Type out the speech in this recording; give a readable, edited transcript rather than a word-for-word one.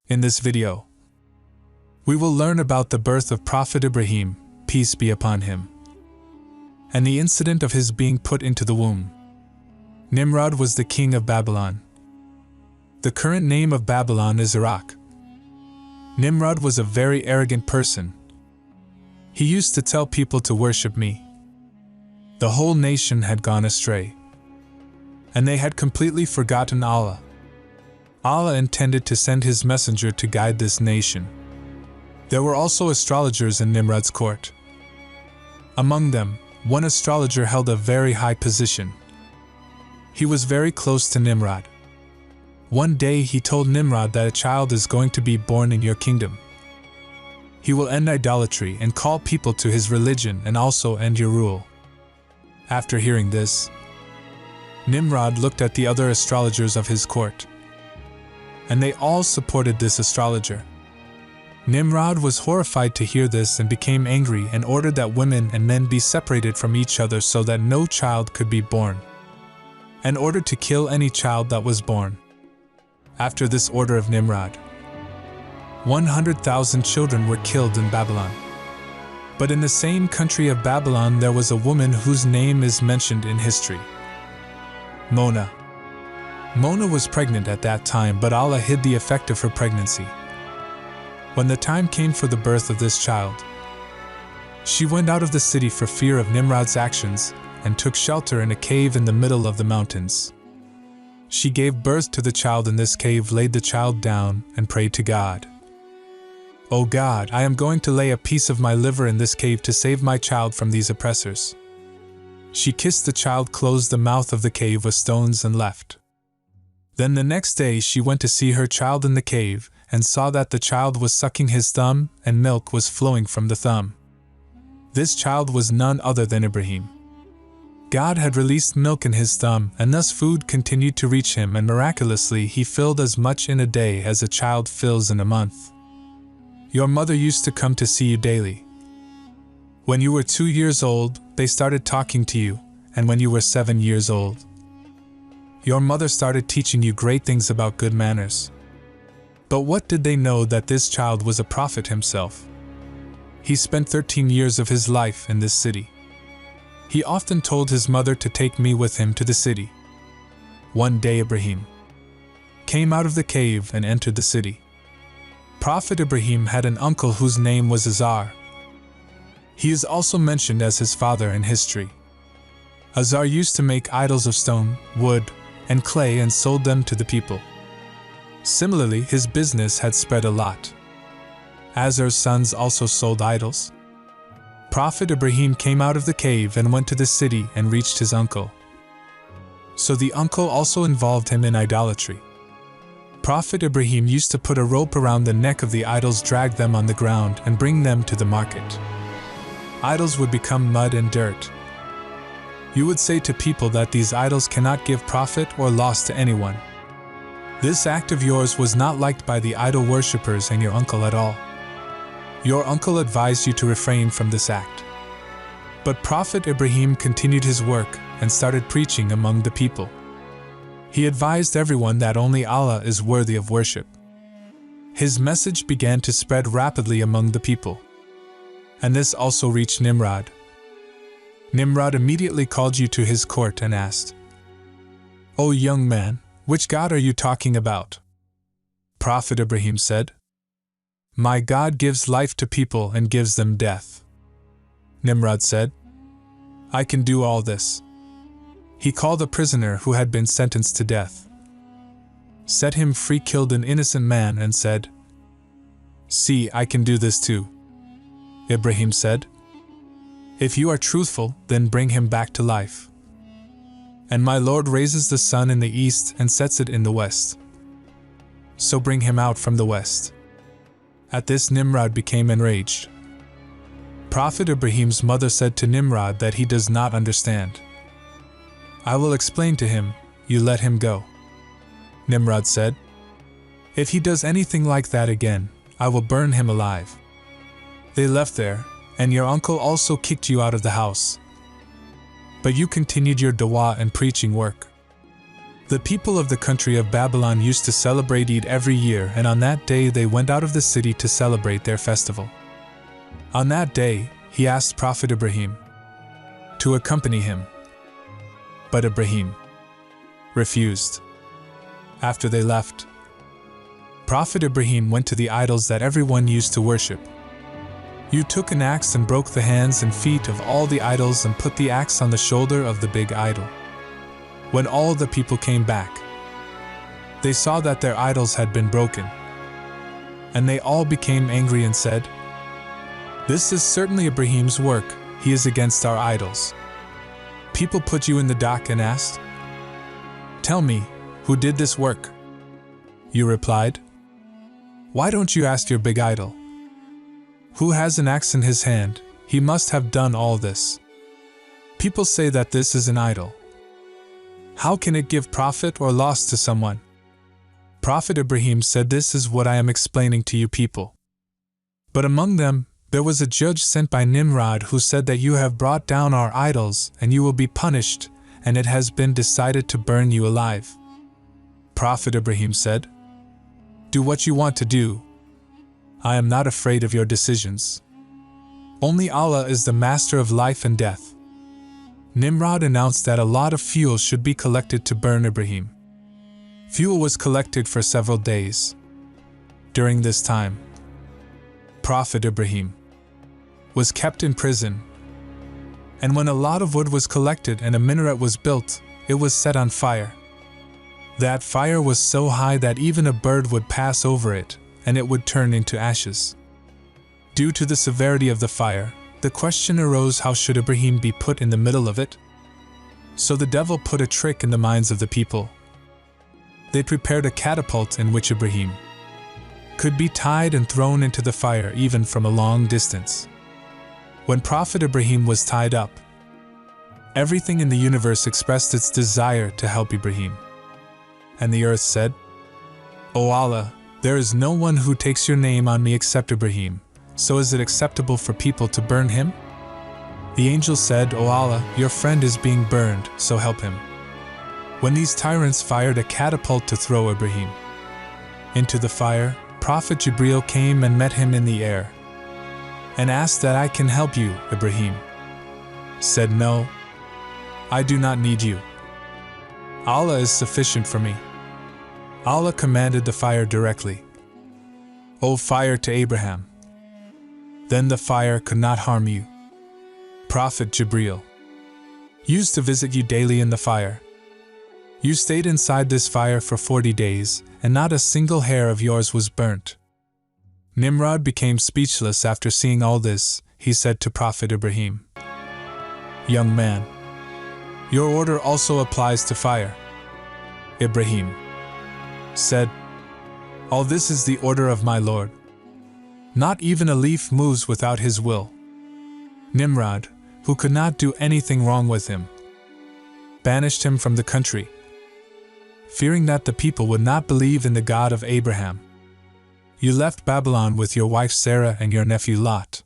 In this video, we will learn about the birth of Prophet Ibrahim, peace be upon him, and the incident of his being put into the womb. Nimrod was the king of Babylon. The current name of Babylon is Iraq. Nimrod was a very arrogant person. He used to tell people to worship me. The whole nation had gone astray, and they had completely forgotten Allah. Allah intended to send his messenger to guide this nation. There were also astrologers in Nimrod's court. Among them, one astrologer held a very high position. He was very close to Nimrod. One day he told Nimrod that a child is going to be born in your kingdom. He will end idolatry and call people to his religion and also end your rule. After hearing this, Nimrod looked at the other astrologers of his court, and they all supported this astrologer. Nimrod was horrified to hear this and became angry and ordered that women and men be separated from each other so that no child could be born, and ordered to kill any child that was born. After this order of Nimrod, 100,000 children were killed in Babylon. But in the same country of Babylon there was a woman whose name is mentioned in history. Mona. Mona was pregnant at that time, but Allah hid the effect of her pregnancy. When the time came for the birth of this child, she went out of the city for fear of Nimrod's actions and took shelter in a cave in the middle of the mountains. She gave birth to the child in this cave, laid the child down, and prayed to God. "O God, I am going to lay a piece of my liver in this cave to save my child from these oppressors." She kissed the child, closed the mouth of the cave with stones, and left. Then the next day she went to see her child in the cave, and saw that the child was sucking his thumb, and milk was flowing from the thumb. This child was none other than Ibrahim. God had released milk in his thumb, and thus food continued to reach him, and miraculously he filled as much in a day as a child fills in a month. Your mother used to come to see you daily. When you were 2 years old, they started talking to you, and when you were 7 years old, your mother started teaching you great things about good manners. But what did they know that this child was a prophet himself? He spent 13 years of his life in this city. He often told his mother to take me with him to the city. One day Ibrahim came out of the cave and entered the city. Prophet Ibrahim had an uncle whose name was Azar. He is also mentioned as his father in history. Azar used to make idols of stone, wood, and clay and sold them to the people. Similarly, his business had spread a lot. Azar's sons also sold idols. Prophet Ibrahim came out of the cave and went to the city and reached his uncle. So the uncle also involved him in idolatry. Prophet Ibrahim used to put a rope around the neck of the idols, drag them on the ground, and bring them to the market. Idols would become mud and dirt. You would say to people that these idols cannot give profit or loss to anyone. This act of yours was not liked by the idol worshippers and your uncle at all. Your uncle advised you to refrain from this act. But Prophet Ibrahim continued his work and started preaching among the people. He advised everyone that only Allah is worthy of worship. His message began to spread rapidly among the people, and this also reached Nimrod. Nimrod immediately called you to his court and asked, "O young man, which God are you talking about?" Prophet Ibrahim said, "My God gives life to people and gives them death." Nimrod said, "I can do all this." He called a prisoner who had been sentenced to death, set him free, killed an innocent man, and said, "See, I can do this too." Ibrahim said, "If you are truthful, then bring him back to life. And my Lord raises the sun in the east and sets it in the west. So bring him out from the west." At this Nimrod became enraged. Prophet Ibrahim's mother said to Nimrod that he does not understand. "I will explain to him, you let him go." Nimrod said, "If he does anything like that again, I will burn him alive." They left there, and your uncle also kicked you out of the house. But you continued your dawah and preaching work. The people of the country of Babylon used to celebrate Eid every year, and on that day they went out of the city to celebrate their festival. On that day, he asked Prophet Ibrahim to accompany him. But Ibrahim refused. After they left, Prophet Ibrahim went to the idols that everyone used to worship. You took an axe and broke the hands and feet of all the idols and put the axe on the shoulder of the big idol. When all the people came back, they saw that their idols had been broken. And they all became angry and said, "This is certainly Ibrahim's work, he is against our idols." People put you in the dock and asked, "Tell me, who did this work?" You replied, "Why don't you ask your big idol? Who has an axe in his hand, he must have done all this." People say that this is an idol. How can it give profit or loss to someone? Prophet Ibrahim said, "This is what I am explaining to you people." But among them, there was a judge sent by Nimrod who said that you have brought down our idols and you will be punished, and it has been decided to burn you alive. Prophet Ibrahim said, "Do what you want to do. I am not afraid of your decisions. Only Allah is the master of life and death." Nimrod announced that a lot of fuel should be collected to burn Ibrahim. Fuel was collected for several days. During this time, Prophet Ibrahim was kept in prison. And when a lot of wood was collected and a minaret was built, it was set on fire. That fire was so high that even a bird would pass over it, and it would turn into ashes. Due to the severity of the fire, the question arose, how should Ibrahim be put in the middle of it? So the devil put a trick in the minds of the people. They prepared a catapult in which Ibrahim could be tied and thrown into the fire even from a long distance. When Prophet Ibrahim was tied up, everything in the universe expressed its desire to help Ibrahim. And the earth said, "O Allah, there is no one who takes your name on me except Ibrahim, so is it acceptable for people to burn him?" The angel said, "O Allah, your friend is being burned, so help him." When these tyrants fired a catapult to throw Ibrahim into the fire, Prophet Jibreel came and met him in the air and asked that, "I can help you," Ibrahim said, "No, I do not need you. Allah is sufficient for me." Allah commanded the fire directly, "O fire, to Abraham." Then the fire could not harm you. Prophet Jibreel used to visit you daily in the fire. You stayed inside this fire for 40 days, and not a single hair of yours was burnt. Nimrod became speechless after seeing all this. He said to Prophet Ibrahim, "Young man, your order also applies to fire." Ibrahim said, "All this is the order of my Lord. Not even a leaf moves without his will." Nimrod, who could not do anything wrong with him, banished him from the country, fearing that the people would not believe in the God of Abraham. You left Babylon with your wife Sarah and your nephew Lot.